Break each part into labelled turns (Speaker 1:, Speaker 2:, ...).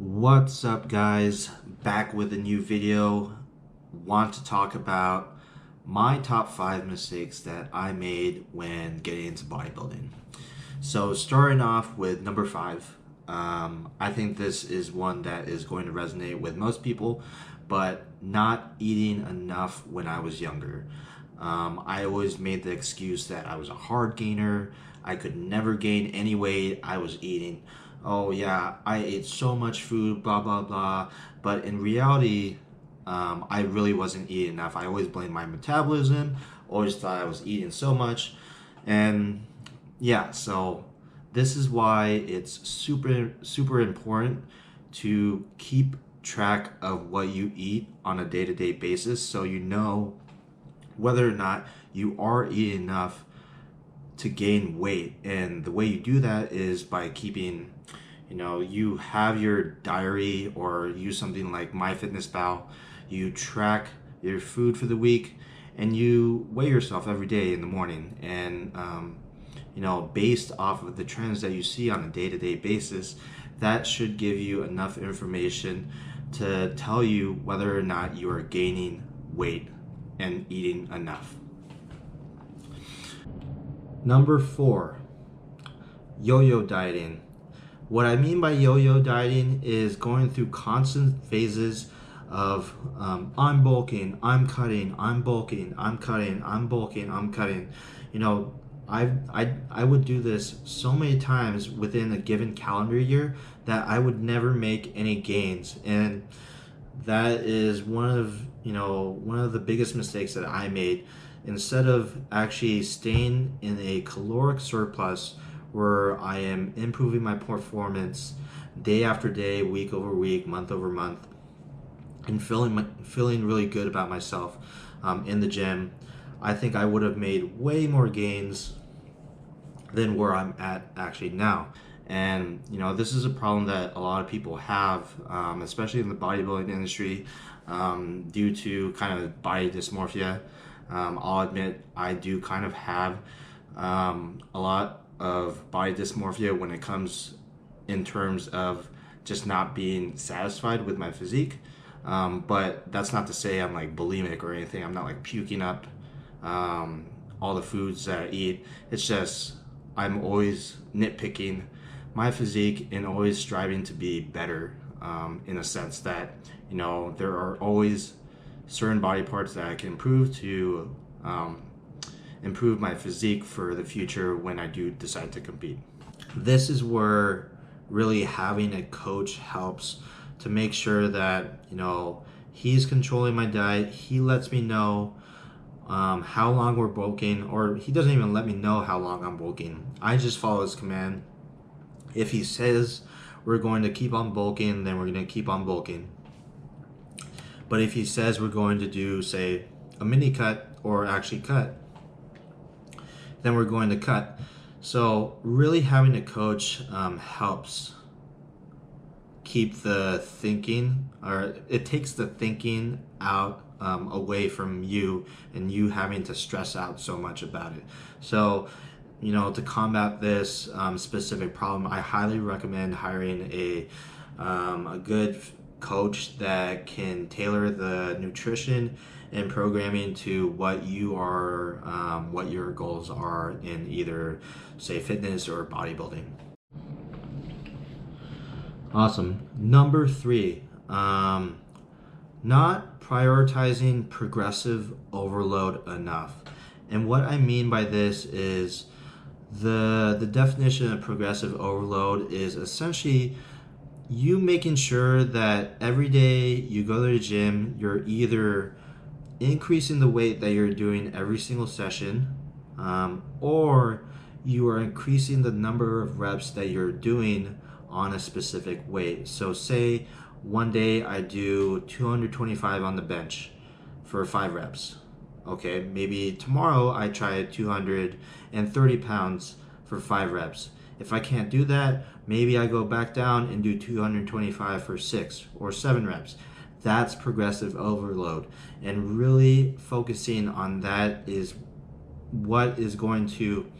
Speaker 1: What's up, guys? Back with a new video. Want to talk about my top 5 mistakes that I made when getting into bodybuilding. So starting off with number 5, I think this is one that is going to resonate with most people, but not eating enough when I was younger. I always made the excuse that I was a hard gainer. I could never gain any weight. I was eating, oh yeah, I ate so much food, blah, blah, blah. But in reality, I really wasn't eating enough. I always blamed my metabolism, always thought I was eating so much. And yeah, so this is why it's super important to keep track of what you eat on a day-to-day basis so you know whether or not you are eating enough to gain weight. And the way you do that is by keeping, you have your diary or use something like MyFitnessPal. You track your food for the week and you weigh yourself every day in the morning. And, based off of the trends that you see on a day-to-day basis, that should give you enough information to tell you whether or not you are gaining weight and eating enough. Number 4, yo-yo dieting. What I mean by yo-yo dieting is going through constant phases of I'm bulking, I'm cutting, I'm bulking, I'm cutting, I'm bulking, I'm cutting. I would do this so many times within a given calendar year that I would never make any gains, and that is one of the biggest mistakes that I made. Instead of actually staying in a caloric surplus where I am improving my performance day after day, week over week, month over month, and feeling really good about myself in the gym, I think I would have made way more gains than where I'm at actually now. And this is a problem that a lot of people have, especially in the bodybuilding industry, due to kind of body dysmorphia. I'll admit I do kind of have a lot of body dysmorphia when it comes in terms of just not being satisfied with my physique. But that's not to say I'm like bulimic or anything. I'm not like puking up all the foods that I eat. It's just I'm always nitpicking my physique and always striving to be better, in a sense that there are always certain body parts that I can improve to improve my physique for the future when I do decide to compete. This is where really having a coach helps to make sure that he's controlling my diet. He lets me know how long we're bulking, or he doesn't even let me know how long I'm bulking. I just follow his command. If he says we're going to keep on bulking, then we're going to keep on bulking. But if he says we're going to do, say, a mini cut or actually cut, then we're going to cut. So really having a coach helps keep the thinking, or it takes the thinking out away from you and you having to stress out so much about it. So to combat this specific problem, I highly recommend hiring a good coach that can tailor the nutrition and programming to what you are, what your goals are in either, say, fitness or bodybuilding. Awesome. Number 3, not prioritizing progressive overload enough. And what I mean by this is the definition of progressive overload is essentially you making sure that every day you go to the gym, you're either increasing the weight that you're doing every single session, or you are increasing the number of reps that you're doing on a specific weight. So say one day I do 225 on the bench for 5 reps. Okay, maybe tomorrow I try 230 pounds for 5 reps. If I can't do that, maybe I go back down and do 225 for 6 or 7 reps. That's progressive overload. And really focusing on that is what is going to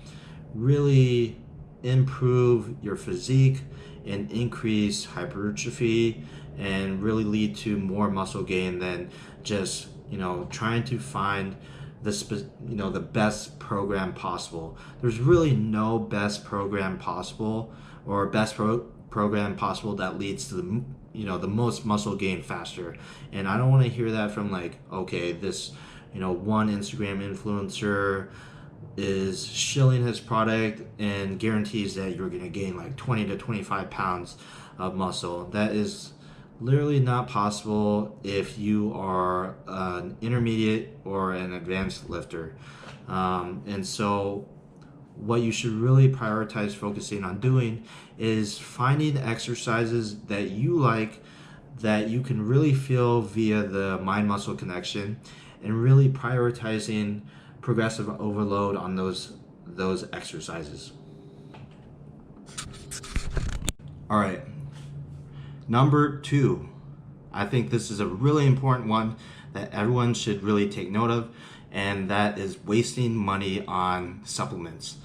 Speaker 1: really improve your physique and increase hypertrophy and really lead to more muscle gain than just, trying to find the best program possible. There's really no best program possible, or program possible that leads to the most muscle gain faster. And I don't want to hear that from, like, okay, this one Instagram influencer is shilling his product and guarantees that you're going to gain like 20 to 25 pounds of muscle. That is literally not possible if you are an intermediate or an advanced lifter. And so what you should really prioritize focusing on doing is finding exercises that you like, that you can really feel via the mind muscle connection, and really prioritizing progressive overload on those exercises. All right, number 2, I think this is a really important one that everyone should really take note of, and that is wasting money on supplements.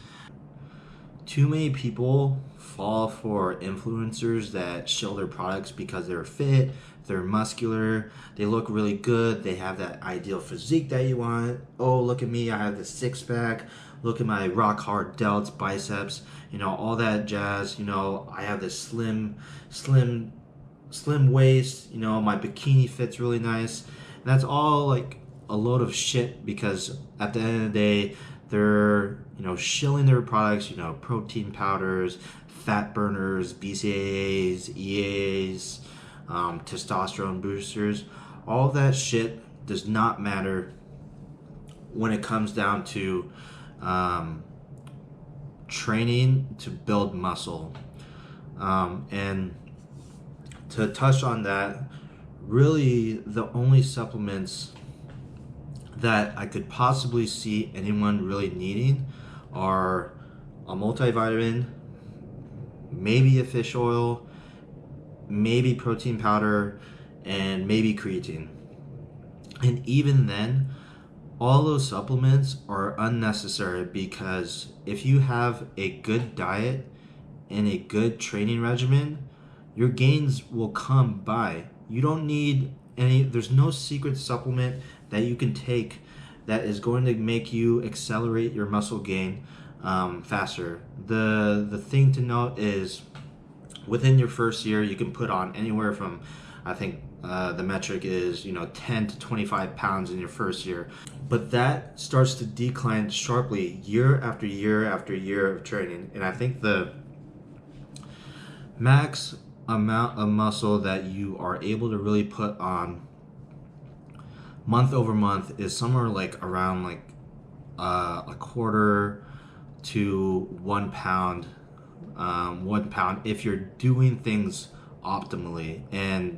Speaker 1: Too many people fall for influencers that shill their products because they're fit, they're muscular, they look really good, they have that ideal physique that you want. Oh, look at me, I have the six pack, look at my rock hard delts, biceps, all that jazz. I have this slim waist, my bikini fits really nice. And that's all like a load of shit, because at the end of the day, they're shilling their products, protein powders, fat burners, BCAAs, EAAs, testosterone boosters. All that shit does not matter when it comes down to training to build muscle. And to touch on that, really the only supplements that I could possibly see anyone really needing are a multivitamin, maybe a fish oil, maybe protein powder, and maybe creatine. And even then, all those supplements are unnecessary, because if you have a good diet and a good training regimen, your gains will come by. You don't need there's no secret supplement that you can take that is going to make you accelerate your muscle gain faster. The thing to note is, within your first year, you can put on anywhere from, I think the metric is 10 to 25 pounds in your first year, but that starts to decline sharply year after year after year of training. And I think the max amount of muscle that you are able to really put on month over month is somewhere like around like a quarter to 1 pound, 1 pound, if you're doing things optimally. And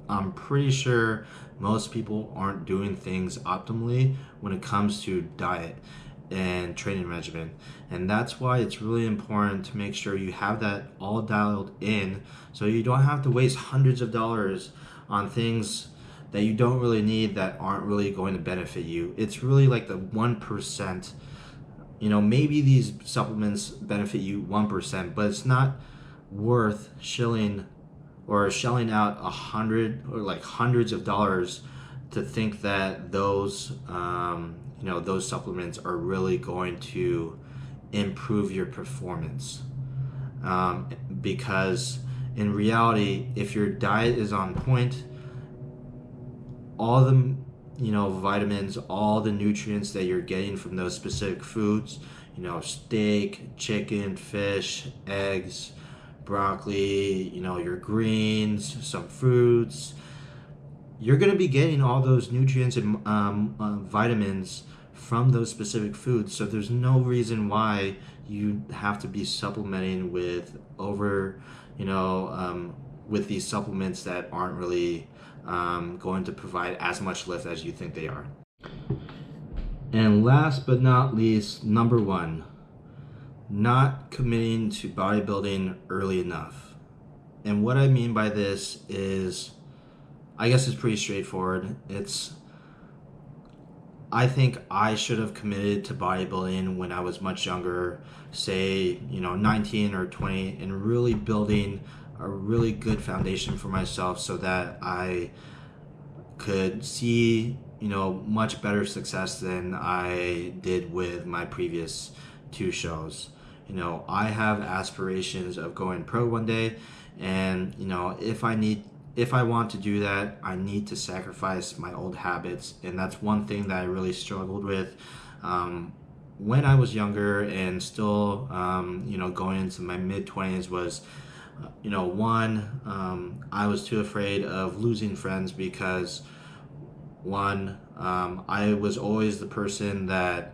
Speaker 1: I'm pretty sure most people aren't doing things optimally when it comes to diet and training regimen. And that's why it's really important to make sure you have that all dialed in, so you don't have to waste hundreds of dollars on things that you don't really need, that aren't really going to benefit you. It's really like the 1%. Maybe these supplements benefit you 1%, but it's not worth shelling out hundreds of dollars to think that those those supplements are really going to improve your performance. Because in reality, if your diet is on point, all the vitamins, all the nutrients that you're getting from those specific foods, steak, chicken, fish, eggs, broccoli, your greens, some fruits, you're going to be getting all those nutrients and vitamins from those specific foods. So there's no reason why you have to be supplementing with with these supplements that aren't really going to provide as much lift as you think they are. And last but not least, number 1, not committing to bodybuilding early enough. And what I mean by this is, I guess it's pretty straightforward. It's I think I should have committed to bodybuilding when I was much younger, say, 19 or 20, and really building a really good foundation for myself so that I could see, much better success than I did with my previous two shows. I have aspirations of going pro one day, and if I want to do that, I need to sacrifice my old habits, and that's one thing that I really struggled with when I was younger and still, going into my mid 20s was, I was too afraid of losing friends because I was always the person that,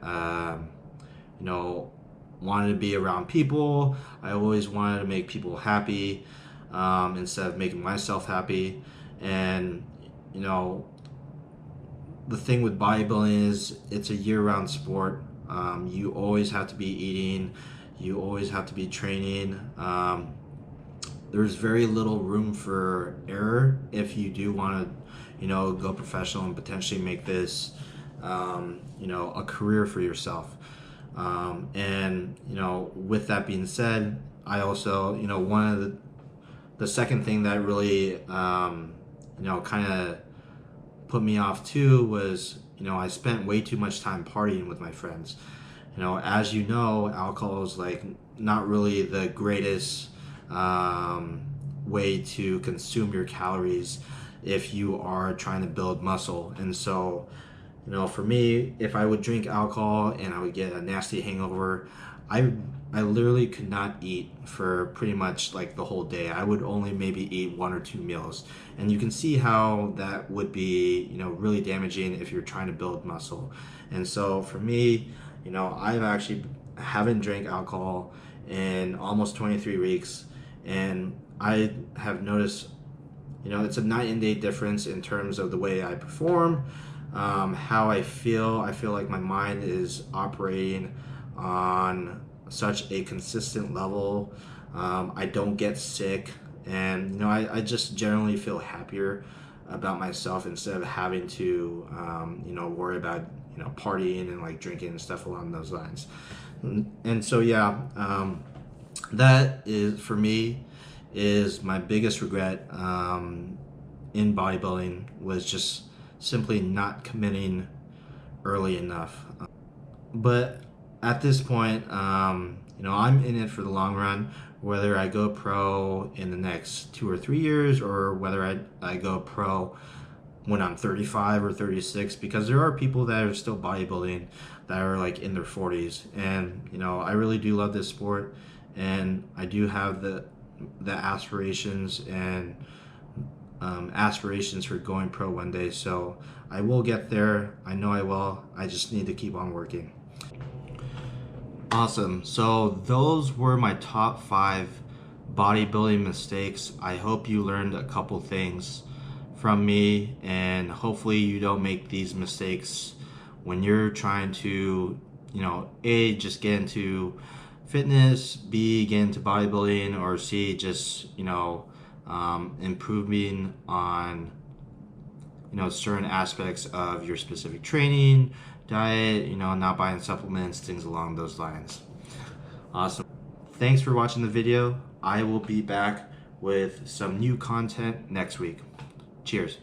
Speaker 1: wanted to be around people. I always wanted to make people happy instead of making myself happy. And, the thing with bodybuilding is it's a year-round sport. You always have to be eating. You always have to be training. There's very little room for error if you do want to, go professional and potentially make this, a career for yourself. And with that being said, I also, one of the second thing that really, kind of put me off too was, I spent way too much time partying with my friends. As you know, alcohol is like not really the greatest way to consume your calories if you are trying to build muscle. And so, for me, if I would drink alcohol and I would get a nasty hangover, I literally could not eat for pretty much like the whole day. I would only maybe eat 1 or 2 meals. And you can see how that would be, really damaging if you're trying to build muscle. And so for me, I've actually haven't drank alcohol in almost 23 weeks. And I have noticed, it's a night and day difference in terms of the way I perform, how I feel. I feel like my mind is operating on such a consistent level. I don't get sick, and I just generally feel happier about myself instead of having to worry about partying and like drinking and stuff along those lines. And so yeah, that is for me is my biggest regret in bodybuilding, was just simply not committing early enough. But at this point, I'm in it for the long run, whether I go pro in the next 2 or 3 years or whether I go pro when I'm 35 or 36, because there are people that are still bodybuilding that are like in their 40s. And, I really do love this sport, and I do have the aspirations and aspirations for going pro one day. So I will get there. I know I will. I just need to keep on working. Awesome. So those were my top 5 bodybuilding mistakes. I hope you learned a couple things from me, and hopefully you don't make these mistakes when you're trying to, A, just get into fitness, B, get into bodybuilding, or C, just, improving on, certain aspects of your specific training, diet, not buying supplements, things along those lines. Awesome. Thanks for watching the video. I will be back with some new content next week. Cheers.